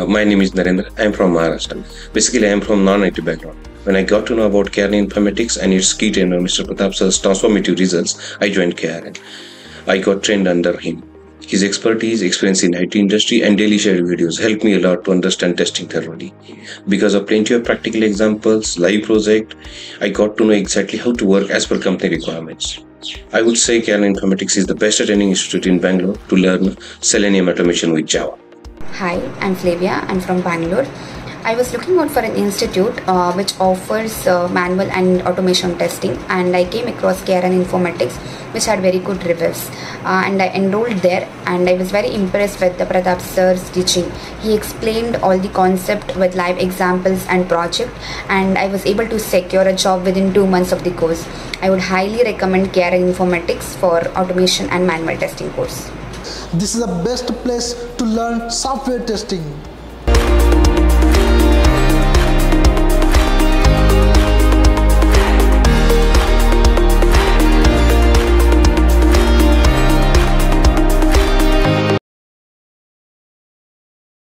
My name is Narendra. I am from Maharashtra. Basically, I am from non-IT background. When I got to know about KRN Informatix and its key trainer, Mr. Pratap Sir's transformative results, I joined KRN. I got trained under him. His expertise, experience in IT industry, and daily shared videos helped me a lot to understand testing thoroughly. Because of plenty of practical examples, live project, I got to know exactly how to work as per company requirements. I would say KRN Informatix is the best training institute in Bangalore to learn Selenium automation with Java. Hi, I'm Flavia. I'm from Bangalore. I was looking out for an institute which offers manual and automation testing, and I came across KRN Informatix, which had very good reviews. And I enrolled there, and I was very impressed with the Pratap Sir's teaching. He explained all the concept with live examples and project, and I was able to secure a job within 2 months of the course. I would highly recommend KRN Informatix for automation and manual testing course. This is the best place to learn software testing.